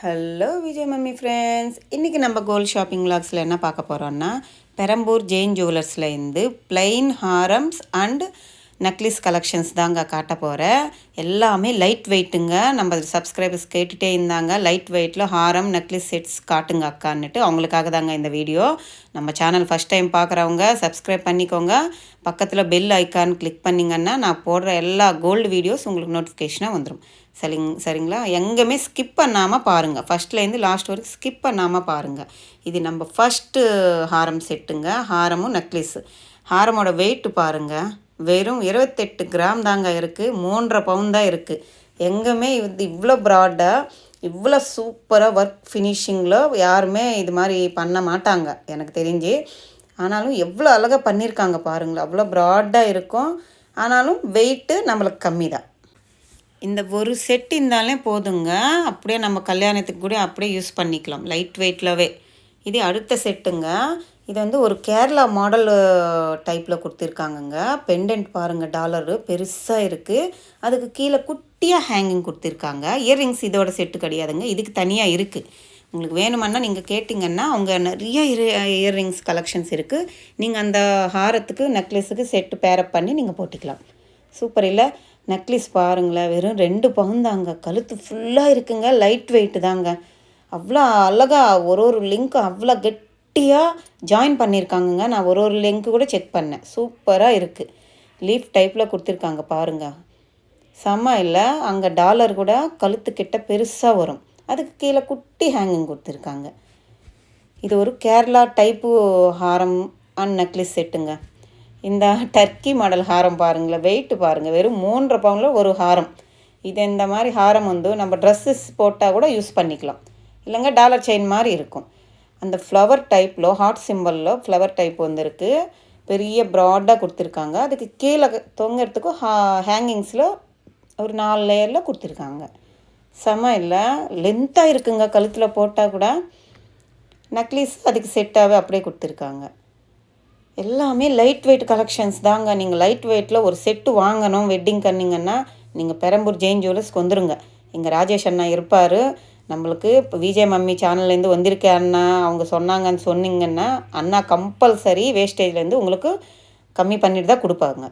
Hello Vijay mummy friends, இன்றைக்கி நம்ம gold shopping விலாக்ஸில் என்ன பார்க்க போகிறோன்னா, பெரம்பூர் ஜெயின் ஜுவல்லர்ஸ்லேருந்து plain harams and necklace collections தாங்க காட்ட போகிறேன். எல்லாமே லைட் வெயிட்டுங்க. நம்ம சப்ஸ்கிரைபர்ஸ் கேட்டுகிட்டே இருந்தாங்க, லைட் வெயிட்டில் ஹாரம் நெக்லஸ் செட்ஸ் காட்டுங்க அக்கான்னுட்டு. அவங்களுக்காக தாங்க இந்த வீடியோ. நம்ம சேனல் ஃபஸ்ட் டைம் பார்க்குறவங்க சப்ஸ்கிரைப் பண்ணிக்கோங்க. பக்கத்தில் பெல் ஐக்கான் கிளிக் பண்ணிங்கன்னா நான் போடுற எல்லா கோல்டு வீடியோஸ் உங்களுக்கு நோட்டிஃபிகேஷனாக வந்துடும். சரிங்களா? எங்கேயுமே ஸ்கிப் பண்ணாமல் பாருங்கள். ஃபஸ்ட்லேருந்து லாஸ்ட் வரைக்கும் ஸ்கிப் பண்ணாமல் பாருங்கள். இது நம்ம ஃபஸ்ட்டு ஹாரம் செட்டுங்க. ஹாரமும் நெக்லஸ்ஸு. ஹாரமோட வெயிட்டு பாருங்கள், வெறும் 28 கிராம் தாங்க இருக்குது. 3.5 பவுன் தான் இருக்குது. எங்கேயுமே இது இவ்வளோ ப்ராடாக, இவ்வளோ சூப்பராக ஒர்க் ஃபினிஷிங்கில் யாருமே இது மாதிரி பண்ண மாட்டாங்க எனக்கு தெரிஞ்சு. ஆனாலும் எவ்வளோ அழகாக பண்ணியிருக்காங்க பாருங்களேன். அவ்வளோ ப்ராடாக இருக்கும். ஆனாலும் வெயிட்டு நம்மளுக்கு கம்மி தான். இந்த ஒரு செட் இருந்தாலே போதுங்க. அப்படியே நம்ம கல்யாணத்துக்கு கூட அப்படியே யூஸ் பண்ணிக்கலாம் லைட் வெயிட்லவே. இது அடுத்த செட்டுங்க. இது வந்து ஒரு கேரளா மாடல் டைப்பில் கொடுத்துருக்காங்கங்க. பெண்டன்ட் பாருங்கள், டாலரு பெருசாக இருக்குது. அதுக்கு கீழே குட்டியாக ஹேங்கிங் கொடுத்துருக்காங்க. இயர்ரிங்ஸ் இதோட செட்டு கிடையாதுங்க, இதுக்கு தனியாக இருக்குது. உங்களுக்கு வேணுமன்னா நீங்கள் கேட்டிங்கன்னா அவங்க நிறைய இயர்ரிங்ஸ் கலெக்ஷன்ஸ் இருக்குது. நீங்கள் அந்த ஹாரத்துக்கு நெக்லஸுக்கு செட்டு பேரப் பண்ணி நீங்கள் போட்டுக்கலாம். சூப்பர் இல்லை? நெக்லஸ் பாருங்களேன், வெறும் 2 பவுன் தாங்க. கழுத்து ஃபுல்லாக இருக்குங்க. லைட் வெயிட்டு தாங்க. அவ்வளோ அழகாக ஒரு லிங்க்கும் அவ்வளோ கெட்டியாக ஜாயின் பண்ணியிருக்காங்கங்க. நான் ஒரு லிங்க்கு கூட செக் பண்ணேன். சூப்பராக இருக்குது. லீஃப் டைப்பில் கொடுத்துருக்காங்க பாருங்கள். செம்ம இல்லை? அங்கே டாலர் கூட கழுத்துக்கிட்ட பெருசாக வரும். அதுக்கு கீழே குட்டி ஹேங்கிங் கொடுத்துருக்காங்க. இது ஒரு Kerala type Haram and necklace செட்டுங்க. இந்த டர்க்கி மாடல் ஹாரம் பாருங்களேன், வெயிட்டு பாருங்கள், வெறும் 3.5 பவுனில் ஒரு ஹாரம். இது இந்த மாதிரி ஹாரம் வந்து நம்ம ட்ரெஸ்ஸஸ் போட்டால் கூட யூஸ் பண்ணிக்கலாம். இல்லைங்க டாலர் செயின் மாதிரி இருக்கும். அந்த ஃப்ளவர் டைப்பில் ஹார்ட் சிம்பிளில் ஃப்ளவர் டைப் வந்துருக்கு. பெரிய ப்ராடாக கொடுத்துருக்காங்க. அதுக்கு கீழே தொங்கிறதுக்கும் ஹேங்கிங்ஸில் ஒரு 4 லேயரில் கொடுத்துருக்காங்க. செம இல்லை? லென்த்தாக இருக்குங்க. கழுத்தில் போட்டால் கூட நெக்லஸ் அதுக்கு செட்டாகவே அப்படியே கொடுத்துருக்காங்க. எல்லாமே லைட் வெயிட் கலெக்ஷன்ஸ் தாங்க. நீங்கள் லைட் வெயிட்டில் ஒரு செட்டு வாங்கணும் வெட்டிங் கன்னிங்கன்னா நீங்கள் பெரம்பூர் ஜெயின் ஜுவல்லர்ஸ்க்கு வந்துடுங்க. இங்கே ராஜேஷ் அண்ணா இருப்பார். நம்மளுக்கு இப்போ விஜய் மம்மி சேனல்லேருந்து வந்திருக்கே அண்ணா அவங்க சொன்னாங்கன்னு சொன்னீங்கன்னா அண்ணா கம்பல்சரி வேஸ்டேஜ்லேருந்து உங்களுக்கு கம்மி பண்ணிட்டு தான் கொடுப்பாங்க.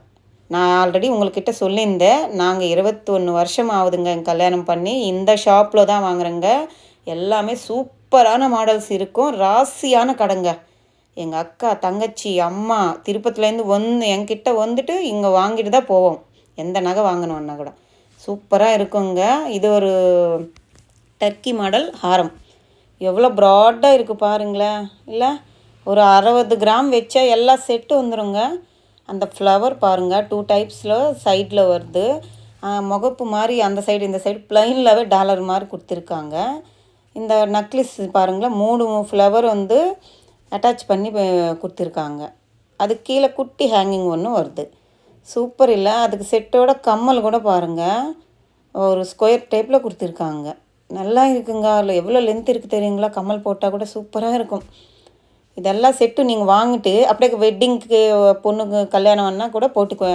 நான் ஆல்ரெடி உங்கள்கிட்ட சொல்லியிருந்தேன், நாங்கள் 21 வருஷம் ஆகுதுங்க எங்கள் கல்யாணம் பண்ணி. இந்த ஷாப்பில் தான் வாங்குறேங்க. எல்லாமே சூப்பரான மாடல்ஸ் இருக்கும். ராசியான கடைங்க. எங்கள் அக்கா, தங்கச்சி, அம்மா திருப்பதிலேருந்து என்கிட்ட வந்துட்டு இங்கே வாங்கிட்டு தான் போவோம். எந்த நகை வாங்கணுன்னா கூட சூப்பராக இருக்குங்க. இது ஒரு டர்க்கி மாடல் ஹாரம். எவ்வளோ ப்ராடாக இருக்குது பாருங்களேன். இல்லை, ஒரு 60 கிராம் வச்சா எல்லா செட்டு வந்துடுங்க. அந்த ஃப்ளவர் பாருங்கள், 2 டைப்ஸில் சைடில் வருது. முகப்பு மாதிரி அந்த சைடு இந்த சைடு ப்ளைன்லவே டாலர் மாதிரி கொடுத்துருக்காங்க. இந்த நெக்லஸ் பாருங்களேன், 3 ஃப்ளவர் வந்து அட்டாச் பண்ணி கொடுத்துருக்காங்க. அதுக்கு கீழே குட்டி ஹேங்கிங் ஒன்று வருது. சூப்பர் இல்லை? அதுக்கு செட்டோட கம்மல் கூட பாருங்கள், ஒரு ஸ்கொயர் டைப்பில் கொடுத்துருக்காங்க. நல்லா இருக்குங்க. அதில் எவ்வளோ லென்த் இருக்குது தெரியுங்களா? கம்மல் போட்டால் கூட சூப்பராக இருக்கும். இதெல்லாம் செட்டு நீங்கள் வாங்கிட்டு அப்படியே வெட்டிங்க்கு பொண்ணுக்கு கல்யாணம்னா கூட போட்டு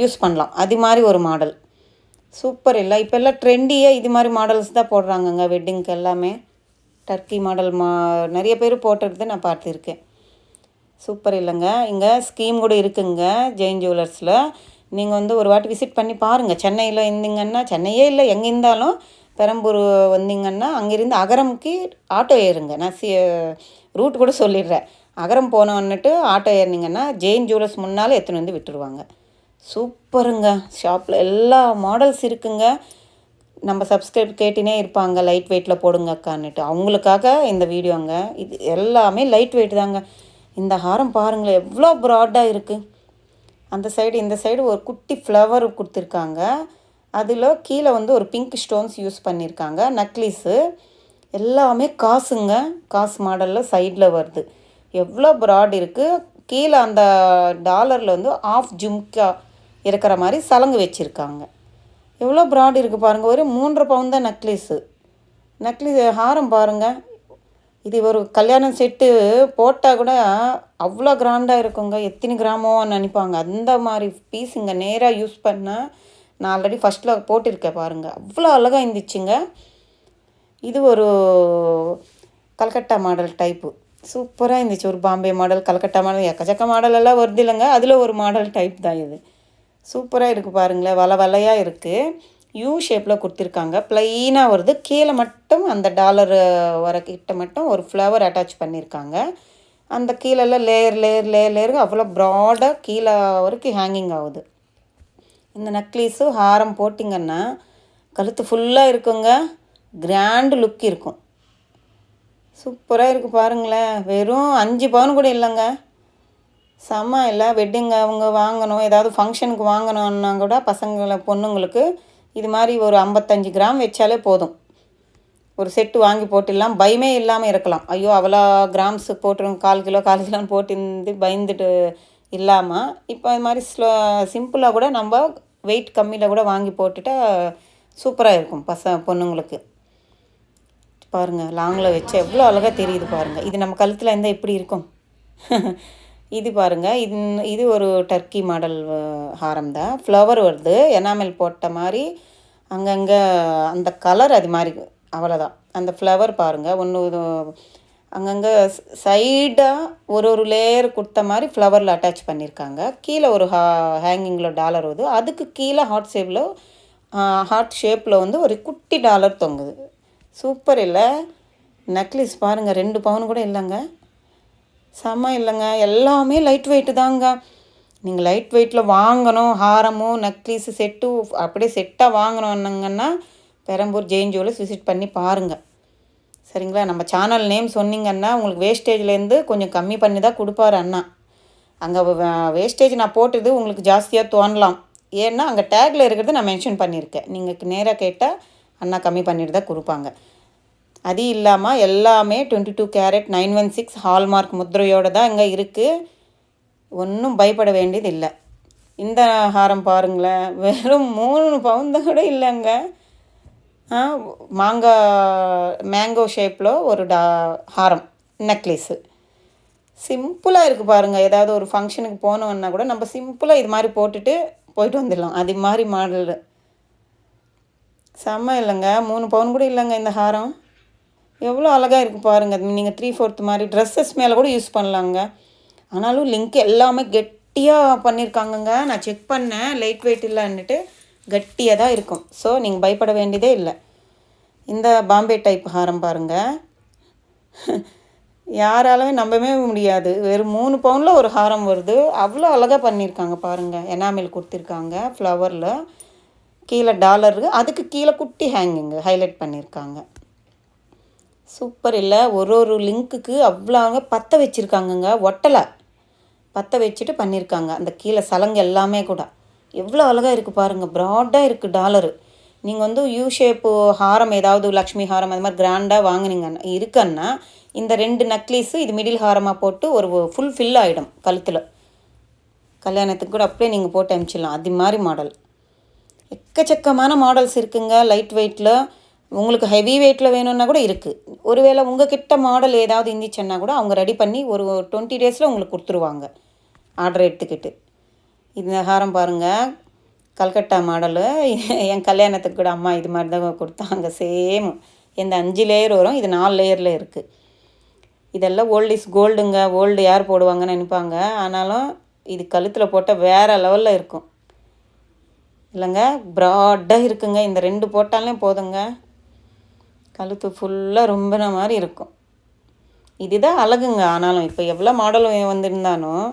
யூஸ் பண்ணலாம். அது மாதிரி ஒரு மாடல். சூப்பர் இல்லை? இப்போ எல்லாம் ட்ரெண்டியாக இது மாதிரி மாடல்ஸ் தான் போடுறாங்கங்க வெட்டிங்க்கு. எல்லாமே டர்க்கி மாடல் நிறைய பேர் போட்டுறது நான் பார்த்துருக்கேன். சூப்பர் இல்லைங்க? இங்கே ஸ்கீம் கூட இருக்குங்க ஜெயின் ஜுவல்லர்ஸில். நீங்கள் வந்து ஒரு வாட்டி விசிட் பண்ணி பாருங்கள். சென்னையில் இருந்தீங்கன்னா, சென்னையே இல்லை எங்கே இருந்தாலும் பெரம்பூர் வந்தீங்கன்னா அங்கேருந்து அகரமுக்கு ஆட்டோ ஏறுங்க. நான் ரூட் கூட சொல்லிடுறேன். அகரம் போனோன்னுட்டு ஆட்டோ ஏறினீங்கன்னா ஜெயின் ஜுவல்லர்ஸ் முன்னால் எடுத்துன்னு வந்து விட்டுருவாங்க. சூப்பருங்க. ஷாப்பில் எல்லா மாடல்ஸ் இருக்குங்க. நம்ம சப்ஸ்கிரைப் கேட்டினே இருப்பாங்க, லைட் வெயிட்டில் போடுங்க அக்கான்னுட்டு. அவங்களுக்காக இந்த வீடியோங்க. இது எல்லாமே லைட் வெயிட் தாங்க. இந்த ஹாரம் பாருங்களேன், எவ்வளோ ப்ராடாக இருக்குது. அந்த சைடு இந்த சைடு ஒரு குட்டி ஃப்ளவர் கொடுத்துருக்காங்க. அதில் கீழே வந்து ஒரு பிங்க் ஸ்டோன்ஸ் யூஸ் பண்ணியிருக்காங்க. நெக்லஸு எல்லாமே காசுங்க. காசு மாடலில் சைடில் வருது. எவ்வளோ ப்ராட் இருக்குது. கீழே அந்த டாலரில் வந்து ஆஃப் ஜும்கா இருக்கிற மாதிரி சலங்கு வச்சுருக்காங்க. எவ்வளோ ப்ராட் இருக்குது பாருங்கள். ஒரு 3.5 பவுன் தான் நெக்லஸ் ஹாரம் பாருங்கள். இது ஒரு கல்யாண செட்டு போட்டால் கூட அவ்வளோ கிராண்டாக இருக்குங்க. எத்தனை கிராமோன்னு நினைப்பாங்க. அந்த மாதிரி பீஸ் இங்கே நேராக யூஸ் பண்ணால் நான் ஆல்ரெடி ஃபஸ்ட்டில் போட்டிருக்கேன் பாருங்கள். அவ்வளோ அழகாக இருந்துச்சுங்க. இது ஒரு கல்கட்டா மாடல் டைப்பு. சூப்பராக இருந்துச்சு. ஒரு பாம்பே மாடல், கல்கட்டா மாடல், எக்கச்சக்க மாடல் எல்லாம் வருது இல்லைங்க. அதில் ஒரு மாடல் டைப் தான் இது. சூப்பராக இருக்குது பாருங்களேன். வலையாக இருக்குது. யூ ஷேப்பில் கொடுத்துருக்காங்க. ப்ளைனாக வருது. கீழே மட்டும் அந்த டாலர் வர கிட்ட மட்டும் ஒரு ஃப்ளவர் அட்டாச் பண்ணியிருக்காங்க. அந்த கீழெல்லாம் லேயர் அவ்வளோ ப்ராடாக கீழே வரைக்கும் ஹேங்கிங் ஆகுது. இந்த நெக்லீஸு ஹாரம் போட்டிங்கன்னா கழுத்து ஃபுல்லாக இருக்குங்க. கிராண்டு லுக் இருக்கும். சூப்பராக இருக்குது பாருங்களேன். வெறும் 5 பவுன் கூட இல்லைங்க. செம்ம இல்லை? வெட்டிங் அவங்க வாங்கணும், ஏதாவது ஃபங்க்ஷனுக்கு வாங்கணுன்னா கூட பசங்களை பொண்ணுங்களுக்கு இது மாதிரி ஒரு 55 கிராம் வச்சாலே போதும். ஒரு செட்டு வாங்கி போட்டுடலாம். பயமே இல்லாமல் இருக்கலாம். ஐயோ அவ்வளோ கிராம்ஸ் போட்டுரும், 1/4 கிலோ 1/4 கிலோன்னு போட்டு பயந்துட்டு இல்லாமல் இப்போ இது மாதிரி சிம்பிளாக கூட நம்ம வெயிட் கம்மியில் கூட வாங்கி போட்டுட்டா சூப்பராக இருக்கும் பொண்ணுங்களுக்கு. பாருங்கள், லாங்கில் வச்சு எவ்வளோ அழகாக தெரியுது பாருங்கள். இது நம்ம கழுத்தில் இருந்தால் எப்படி இருக்கும்? இது பாருங்கள், இது ஒரு டர்க்கி மாடல் ஹாரம் தான். ஃப்ளவர் வருது, எனாமல் போட்ட மாதிரி. அங்கங்கே அந்த கலர் அது மாதிரி, அவ்வளோதான். அந்த ஃப்ளவர் பாருங்கள். ஒன்று அங்கங்கே சைடாக ஒரு லேயர் கொடுத்த மாதிரி ஃப்ளவரில் அட்டாச் பண்ணியிருக்காங்க. கீழே ஒரு ஹேங்கிங்கில் டாலர் வருது. அதுக்கு கீழே ஹார்ட் ஷேப்பில் வந்து ஒரு குட்டி டாலர் தொங்குது. சூப்பர் இல்லை? நெக்லஸ் பாருங்கள், 2 பவுன் கூட இல்லைங்க. செம்ம இல்லைங்க. எல்லாமே லைட் வெயிட்டு தாங்க. நீங்கள் லைட் வெயிட்டில் வாங்கணும், ஹாரமும் நெக்லீஸு செட்டு அப்படியே செட்டாக வாங்கணுன்னாங்கன்னா பெரம்பூர் ஜெயின் ஜுவல்லர்ஸ் விசிட் பண்ணி பாருங்கள். சரிங்களா? நம்ம சேனல் நேம் சொன்னீங்கன்னா உங்களுக்கு வேஸ்டேஜ்லேருந்து கொஞ்சம் கம்மி பண்ணி தான் கொடுப்பாரு அண்ணா. அங்கே வேஸ்டேஜ் நான் போட்டது உங்களுக்கு ஜாஸ்தியாக தோணலாம். ஏன்னா அங்கே டேக்கில் இருக்கிறது நான் மென்ஷன் பண்ணியிருக்கேன். நீங்கள் நேராக கேட்டால் அண்ணா கம்மி பண்ணிட்டு தான் கொடுப்பாங்க. அது இல்லாமல் எல்லாமே 22 கேரட் 916 ஹால்மார்க் முத்திரையோடு தான் இங்கே இருக்குது. ஒன்றும் பயப்பட வேண்டியது இல்லை. இந்த ஹாரம் பாருங்களேன், வெறும் 3 பவுன் தான் கூட இல்லைங்க. மேங்கோ ஷேப்பில் ஒரு ஹாரம் நெக்லீஸு. சிம்பிளாக இருக்குது பாருங்கள். ஏதாவது ஒரு ஃபங்க்ஷனுக்கு போனோன்னா கூட நம்ம சிம்பிளாக இது மாதிரி போயிட்டு வந்துடலாம். அது மாதிரி மாடல் செம்ம இல்லைங்க. 3 பவுன் கூட இல்லைங்க இந்த ஹாரம். எவ்வளோ அழகாக இருக்குது பாருங்கள். நீங்கள் 3/4 மாதிரி ட்ரெஸ்ஸஸ் மேலே கூட யூஸ் பண்ணலாங்க. ஆனாலும் லிங்க் எல்லாமே கெட்டியாக பண்ணியிருக்காங்கங்க. நான் செக் பண்ணேன், லைட் வெயிட் இல்லைன்னுட்டு கட்டியாக தான் இருக்கும். ஸோ நீங்கள் பயப்பட வேண்டியதே இல்லை. இந்த பாம்பே டைப் ஹாரம் பாருங்கள், யாராலுமே நம்பவே முடியாது. வெறும் 3 பவுனில் ஒரு ஹாரம் வருது. அவ்வளோ அழகாக பண்ணியிருக்காங்க பாருங்கள். எனாமில் கொடுத்துருக்காங்க ஃப்ளவரில். கீழே டாலர், அதுக்கு கீழே குட்டி ஹேங்கிங்கு ஹைலைட் பண்ணியிருக்காங்க. சூப்பர் இல்லை? ஒரு லிங்க்குக்கு அவ்வளோங்க பற்ற வச்சுருக்காங்கங்க. ஒட்டலை, பற்ற வச்சுட்டு பண்ணியிருக்காங்க. அந்த கீழே சலங்கு எல்லாமே கூட எவ்வளோ அழகாக இருக்குது பாருங்கள். ப்ராடாக இருக்குது டாலரு. நீங்கள் வந்து யூ ஷேப்பு ஹாரம், ஏதாவது லக்ஷ்மி ஹாரம் அது மாதிரி கிராண்டாக வாங்கினீங்கன்னா இருக்குன்னா இந்த 2 நெக்லீஸு இது மிடில் ஹாரமாக போட்டு ஒரு ஃபுல் ஃபில் ஆகிடும் கழுத்தில். கல்யாணத்துக்கு கூட அப்படியே நீங்கள் போட்டு அனுப்பிச்சிடலாம். அது மாதிரி மாடல் எக்கச்சக்கமான மாடல்ஸ் இருக்குங்க. லைட் வெயிட்டில், உங்களுக்கு ஹெவி வெயிட்டில் வேணும்னா கூட இருக்குது. ஒருவேளை உங்கள் கிட்ட மாடல் ஏதாவது இருந்துச்சுன்னா கூட அவங்க ரெடி பண்ணி ஒரு 20 டேஸில் உங்களுக்கு கொடுத்துருவாங்க ஆர்டர் எடுத்துக்கிட்டு. இந்த ஹாரம் பாருங்கள், கல்கட்டா மாடலு. என் கல்யாணத்துக்கு கூட அம்மா இது மாதிரி தான் கொடுத்தாங்க. சேம் இந்த 5 லேயர் வரும், இது 4 லேயரில் இருக்குது. இதெல்லாம் ஓல்டு இஸ் கோல்டுங்க. ஓல்டு யார் போடுவாங்கன்னு நினைப்பாங்க. ஆனாலும் இது கழுத்தில் போட்டால் வேறு லெவலில் இருக்கும் இல்லைங்க. ப்ராடாக இருக்குங்க. இந்த 2 போட்டாலே போதுங்க, கழுத்து ஃபுல்லாக ரொம்பின மாதிரி இருக்கும். இதுதான் அழகுங்க. ஆனாலும் இப்போ எவ்வளோ மாடலும் வந்திருந்தாலும்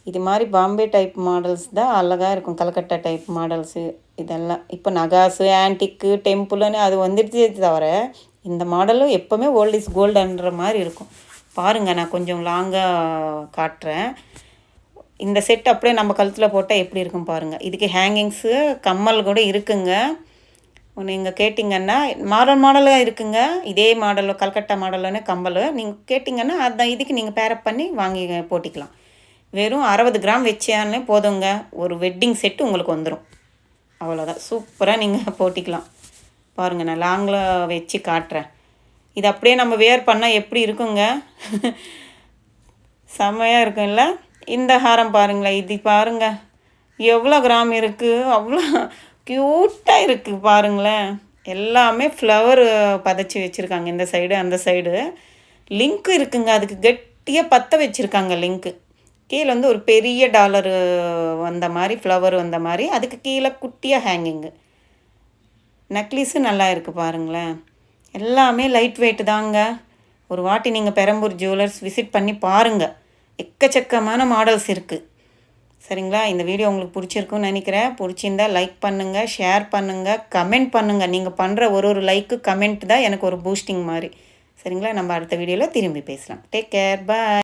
இது மாதிரி பாம்பே டைப் மாடல்ஸ் தான் அழகாக இருக்கும். கல்கட்டா டைப் மாடல்ஸு இதெல்லாம் இப்போ நகாஸு ஆன்டிக்கு டெம்பிள்னு அது வந்துடுச்சே தவிர இந்த மாடலும் எப்போவுமே ஓல்டு இஸ் கோல்டுன்ற மாதிரி இருக்கும். பாருங்கள், நான் கொஞ்சம் லாங்காக காட்டுறேன். இந்த செட் அப்படியே நம்ம கழுத்தில் போட்டால் எப்படி இருக்கும் பாருங்கள். இதுக்கு ஹேங்கிங்ஸு கம்மல் கூட இருக்குங்க. நீங்கள் கேட்டிங்கன்னா மாடலாக இருக்குங்க. இதே மாடலில் கல்கட்டா மாடலுன்னு கம்மல் நீங்கள் கேட்டிங்கன்னா அதுதான் இதுக்கு நீங்கள் பேரப் பண்ணி வாங்கி போட்டிக்கலாம். வெறும் 60 கிராம் வச்சாலே போதுங்க, ஒரு வெட்டிங் செட்டு உங்களுக்கு வந்துடும். அவ்வளோதான், சூப்பராக நீங்கள் போட்டிக்கலாம். பாருங்கள், நான் லாங்கில் வச்சு காட்டுறேன். இது அப்படியே நம்ம வேர் பண்ணால் எப்படி இருக்குங்க? செம்மையாக இருக்கும் இல்லை? இந்த ஹாரம் பாருங்களேன், இது பாருங்கள் எவ்வளோ கிராம் இருக்குது. அவ்வளோ க்யூட்டாக இருக்குது பாருங்களேன். எல்லாமே ஃப்ளவர் பதச்சி வச்சுருக்காங்க இந்த சைடு அந்த சைடு. லிங்க்கு இருக்குங்க, அதுக்கு கெட்டியாக பற்ற வச்சுருக்காங்க லிங்க்கு. கீழே வந்து ஒரு பெரிய டாலரு வந்த மாதிரி ஃப்ளவர் வந்த மாதிரி, அதுக்கு கீழே குட்டியாக ஹேங்கிங்கு. நெக்லீஸும் நல்லா இருக்குது பாருங்களேன். எல்லாமே லைட் வெயிட் தாங்க. ஒரு வாட்டி நீங்கள் பெரம்பூர் ஜுவல்லர்ஸ் விசிட் பண்ணி பாருங்கள். எக்கச்சக்கமான மாடல்ஸ் இருக்குது. சரிங்களா? இந்த வீடியோ உங்களுக்கு பிடிச்சிருக்குன்னு நினைக்கிறேன். பிடிச்சிருந்தா லைக் பண்ணுங்கள், ஷேர் பண்ணுங்கள், கமெண்ட் பண்ணுங்கள். நீங்கள் பண்ணுற ஒரு லைக்கு கமெண்ட் தான் எனக்கு ஒரு பூஸ்டிங் மாதிரி. சரிங்களா? நம்ம அடுத்த வீடியோவில் திரும்பி பேசலாம். டேக் கேர், பாய்.